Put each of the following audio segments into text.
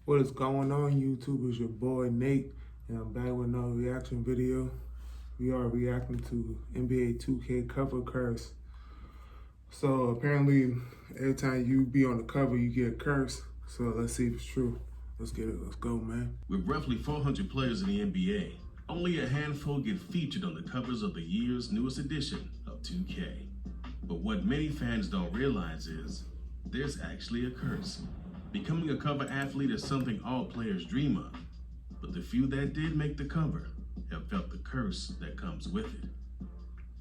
What is going on, YouTube? It's your boy Nate, and I'm back with another reaction video. We are reacting to NBA 2K cover curse. So apparently, every time you be on the cover, you get cursed. So let's see if it's true. Let's get it. Let's go, man. With roughly 400 players in the NBA, only a handful get featured on the covers of the year's newest edition of 2K. But what many fans don't realize is there's actually a curse. Becoming a cover athlete is something all players dream of, but the few that did make the cover have felt the curse that comes with it.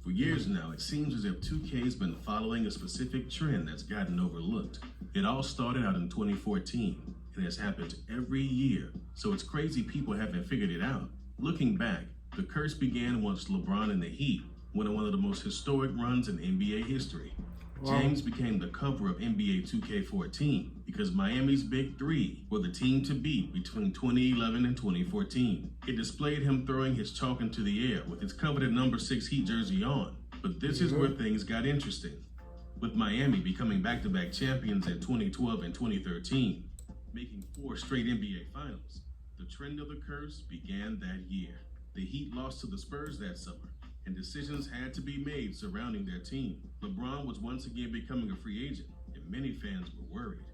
For years now, it seems as if 2K's been following a specific trend that's gotten overlooked. It all started out in 2014 and has happened every year, so it's crazy people haven't figured it out. Looking back, the curse began once LeBron and the Heat went on one of the most historic runs in NBA history. Wow. James became the cover of NBA 2K14 because Miami's Big Three were the team to beat between 2011 and 2014. It displayed him throwing his chalk into the air with his coveted number 6 Heat jersey on. But this is where things got interesting. With Miami becoming back-to-back champions in 2012 and 2013, making 4 straight NBA finals, the trend of the curse began that year. The Heat lost to the Spurs that summer, and decisions had to be made surrounding their team. LeBron was once again becoming a free agent, and many fans were worried.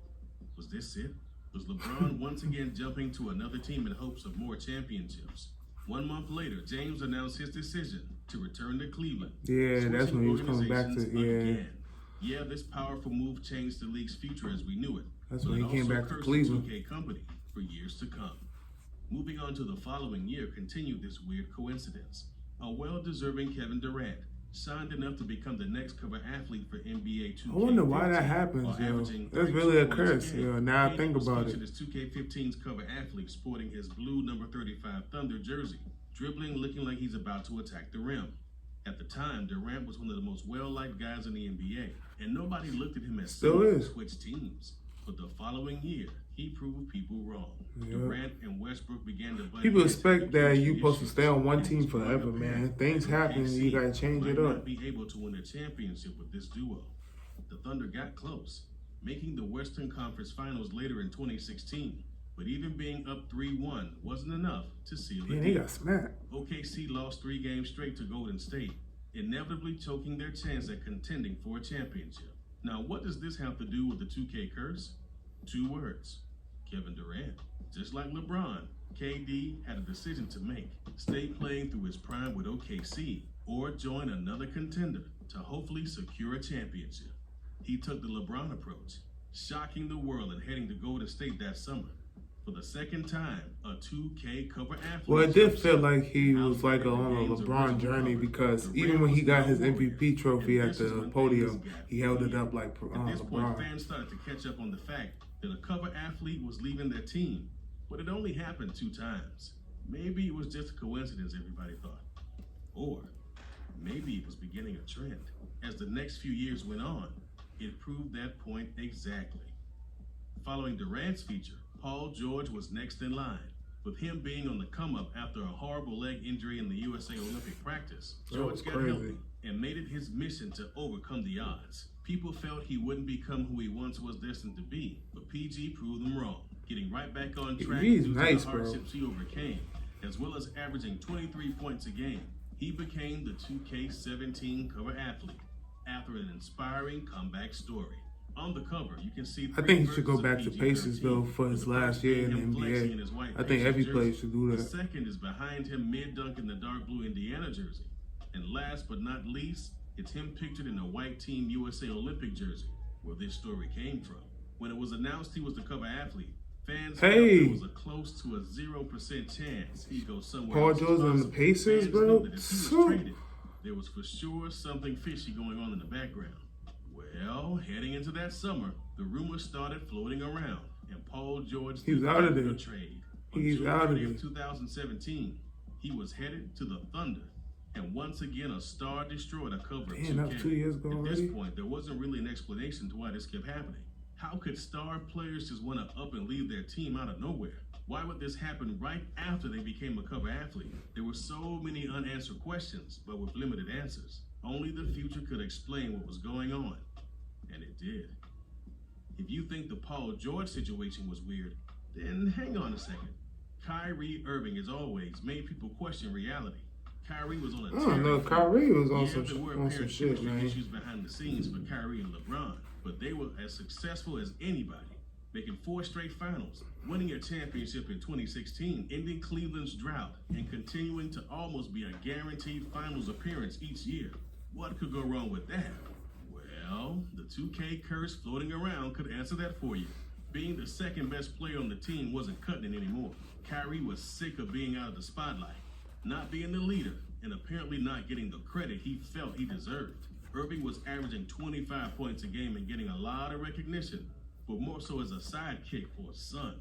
Was this it? Was LeBron once again jumping to another team in hopes of more championships? 1 month later, James announced his decision to return to Cleveland. Yeah, that's when he was coming back to, again. Yeah, this powerful move changed the league's future as we knew it. That's when he came back to Cleveland. The 2K company for years to come. Moving on to the following year continued this weird coincidence. A well-deserving Kevin Durant signed enough to become the next cover athlete for NBA 2K. I wonder why that happens, yo. That's really a curse, yo. Now I think about it. As 2K15's cover athlete sporting his blue number 35 Thunder jersey, dribbling, looking like he's about to attack the rim. At the time, Durant was one of the most well-liked guys in the NBA, and nobody looked at him as someone who switched teams. But the following year, he proved people wrong. Yep. Durant and Westbrook began to butt. People expect that you're supposed to stay on one team forever, man. Things happen, you gotta change it up. Not be able to win a championship with this duo. The Thunder got close, making the Western Conference Finals later in 2016. But even being up 3-1 wasn't enough to seal the deal. They got smacked. OKC lost 3 games straight to Golden State, inevitably choking their chance at contending for a championship. Now, what does this have to do with the 2K curse? 2 words: Kevin Durant. Just like LeBron, KD had a decision to make: stay playing through his prime with OKC or join another contender to hopefully secure a championship. He took the LeBron approach, shocking the world and heading to Golden State that summer. For the second time, a 2K cover athlete. Well, it did feel like he was like on a LeBron journey, because even when he got his MVP trophy at the podium, he held it up like LeBron. At this point, LeBron. fans started to catch up on the fact that a cover athlete was leaving their team, but it only happened 2 times. Maybe it was just a coincidence, everybody thought. Or maybe it was beginning a trend. As the next few years went on, it proved that point exactly. Following Durant's feature, Paul George was next in line. With him being on the come-up after a horrible leg injury in the USA Olympic practice, George got healthy and made it his mission to overcome the odds. People felt he wouldn't become who he once was destined to be, but PG proved them wrong, getting right back on track due to the hardships he overcame, as well as averaging 23 points a game. He became the 2K17 cover athlete after an inspiring comeback story. On the cover, you can see I think he should go back to Pacers, though, for his last year in the NBA. I think every player should do that. The second is behind him mid-dunk in the dark blue Indiana jersey. And last but not least, it's him pictured in a white Team USA Olympic jersey, where this story came from. When it was announced he was the cover athlete, fans felt there was a close to a 0% chance he'd go somewhere else. Paul George on the Pacers, bro? That if he was traded, there was for sure something fishy going on in the background. Well, heading into that summer, the rumors started floating around, and Paul George he's out of there. Trade. He's out of there. 2017, he was headed to the Thunder, and once again, a star destroyed a cover of 2K. That was 2 years ago already. At this point, there wasn't really an explanation to why this kept happening. How could star players just want to up and leave their team out of nowhere? Why would this happen right after they became a cover athlete? There were so many unanswered questions, but with limited answers. Only the future could explain what was going on. And it did. If you think the Paul George situation was weird, Then hang on a second. Kyrie Irving, as always, made people question reality. Kyrie was on a I don't know. Kyrie was on some there were on some apparent shit, chemistry man. issues behind the scenes for Kyrie and LeBron, but they were as successful as anybody, making 4 straight finals, winning a championship in 2016, ending Cleveland's drought, and continuing to almost be a guaranteed finals appearance each year. What could go wrong with that? Well, the 2K curse floating around could answer that for you. Being the second best player on the team wasn't cutting it anymore. Kyrie was sick of being out of the spotlight, not being the leader, and apparently not getting the credit he felt he deserved. Irving was averaging 25 points a game and getting a lot of recognition, but more so as a sidekick for a son.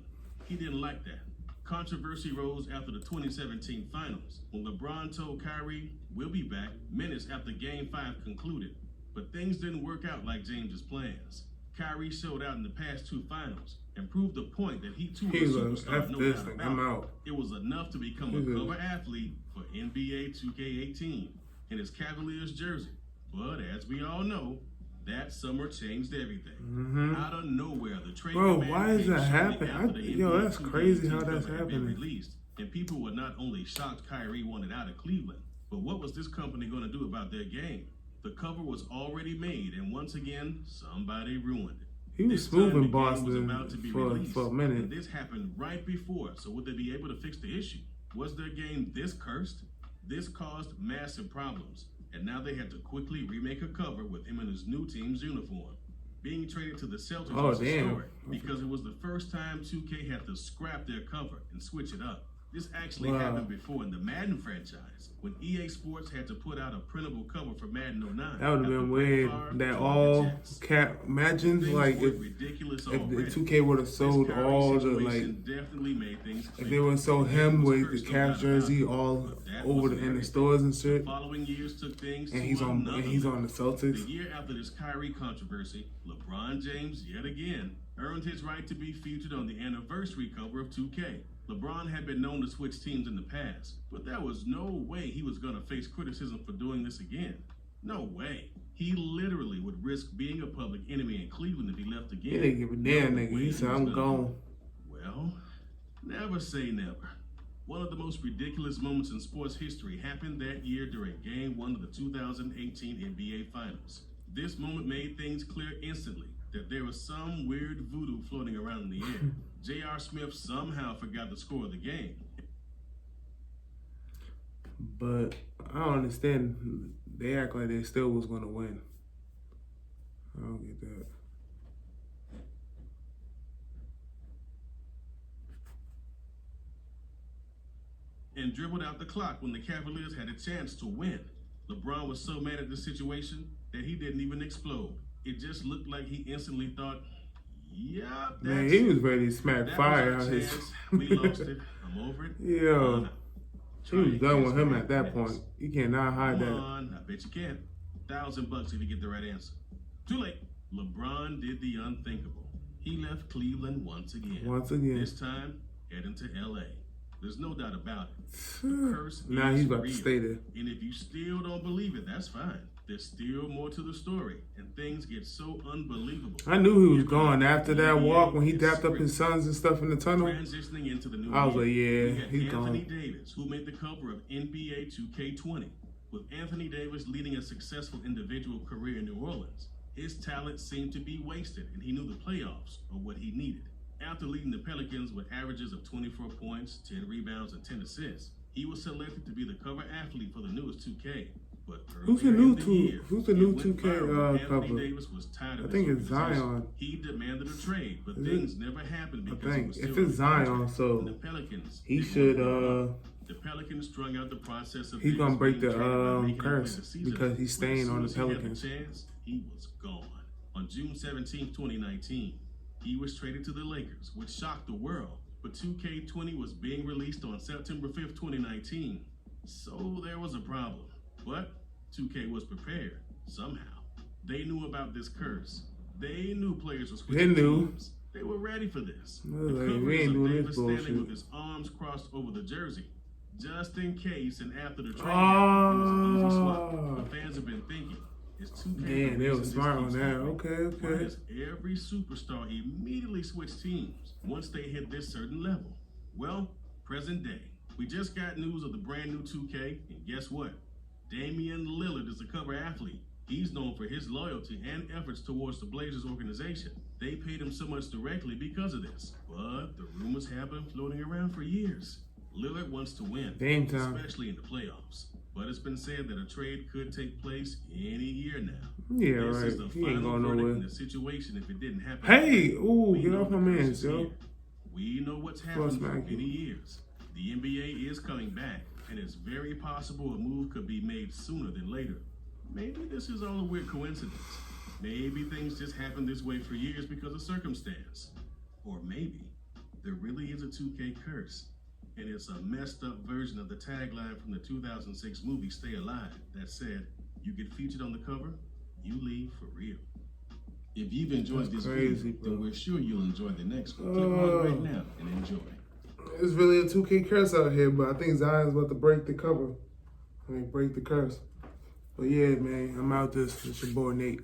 He didn't like that. Controversy rose after the 2017 finals, when LeBron told Kyrie, "We'll be back," minutes after Game 5 concluded. But things didn't work out like James's plans. Kyrie showed out in the past 2 finals and proved the point that he too was a superstar, F no this doubt thing. about I'm it. out. It was enough to become a cover athlete for NBA 2K18 in his Cavaliers jersey. But as we all know, that summer changed everything. Out of nowhere, the trade Bro, demand why is came that shortly happening? after the Yo, NBA that's 2K18 crazy how that's cover had been happening. released, and people were not only shocked Kyrie wanted out of Cleveland, but what was this company going to do about their game? The cover was already made, and once again, somebody ruined it. He was This smooth time in the game was Boston about to be for released, a minute. and this happened right before, so would they be able to fix the issue? Was their game this cursed? This caused massive problems, and now they had to quickly remake a cover with him in his new team's uniform. Being traded to the Celtics was historic because it was the first time 2K had to scrap their cover and switch it up. This actually happened before in the Madden franchise, when EA Sports had to put out a printable cover for Madden 09. That would have been weird. That all cap. Imagine like if 2K would have sold all the like. Definitely made things clear. If they would have sold him with the Cavs jersey all over in the stores and shit. Following years took things And he's on the Celtics. The year after this Kyrie controversy, LeBron James yet again earned his right to be featured on the anniversary cover of 2K. LeBron had been known to switch teams in the past, but there was no way he was going to face criticism for doing this again. No way. He literally would risk being a public enemy in Cleveland if he left again. He didn't give a damn, nigga. He said, "I'm gone." Well, never say never. One of the most ridiculous moments in sports history happened that year during Game 1 of the 2018 NBA Finals. This moment made things clear instantly that there was some weird voodoo floating around in the air. J.R. Smith somehow forgot the score of the game. But I don't understand. They act like they still was going to win. I don't get that. And dribbled out the clock when the Cavaliers had a chance to win. LeBron was so mad at the situation that he didn't even explode. It just looked like he instantly thought, "Yeah, that's Man, he was ready to smack that fire was out our his. chance. We lost it. I'm over it." Yo, he was done with him Try at that next. point. You cannot hide Come that. on, I bet you can. $1,000 if you get the right answer. Too late. LeBron did the unthinkable. He left Cleveland once again. This time, heading to LA. There's no doubt about it. The curse Now is he's about real. to stay there. And if you still don't believe it, that's fine. There's still more to the story, and things get so unbelievable. I knew he was gone after that walk when he dapped up his sons and stuff in the tunnel. Transitioning into the new I was year, like, yeah, we had he's Anthony gone. Davis, who made the cover of NBA 2K20. With Anthony Davis leading a successful individual career in New Orleans, his talent seemed to be wasted, and he knew the playoffs are what he needed. After leading the Pelicans with averages of 24 points, 10 rebounds, and 10 assists, he was selected to be the cover athlete for the newest 2K. But Who's the earlier new in the year, Who's the it new went 2K viral. Anthony cover? Davis was tired of I his think it's organization. Zion. He demanded a trade, but Is things never happened I because he think was if still it's in contract. Zion, And so the Pelicans, he they should wanted the Pelicans strung out the process of he's gonna Davis break being the traded by making him play curse the season. because he's But as staying soon on the as he had Pelicans. chance, he was gone. On June 17, 2019, he was traded to the Lakers, which shocked the world. But 2K20 was being released on September 5th, 2019, so there was a problem. But 2K was prepared, somehow. They knew about this curse. They knew players were switching teams. They were ready for this. The Like, cover we is ain't of doing Davis this standing bullshit. with his arms crossed over the jersey, just in case and after the trade happened, it was an easy swap. Oh, But fans have been thinking, Is 2K Damn, the they reason was this smart on keeps that. happening? Okay. Why does every superstar immediately switch teams once they hit this certain level? Well, present day. We just got news of the brand new 2K, and guess what? Damian Lillard is a cover athlete. He's known for his loyalty and efforts towards the Blazers organization. They paid him so much directly because of this. But the rumors have been floating around for years. Lillard wants to win, Game time. especially in the playoffs. But it's been said that a trade could take place any year now. Yeah, This right. is the He ain't final going verdict nowhere. in the situation if it didn't happen. Hey, ooh, We get know off the my curse mans, is yo. here. We know what's Plus, happened for Mackie. many years. The NBA is coming back, and it's very possible a move could be made sooner than later. Maybe this is all a weird coincidence. Maybe things just happen this way for years because of circumstance. Or maybe there really is a 2K curse, and it's a messed up version of the tagline from the 2006 movie Stay Alive that said, "You get featured on the cover, you leave for real." If you've enjoyed That's this crazy, video, bro. then we're sure you'll enjoy the next one. Click on it right now and enjoy. It's really a 2K curse out here, but I think Zion's about to break the cover. Break the curse. But yeah, man, I'm out this. It's your boy Nate.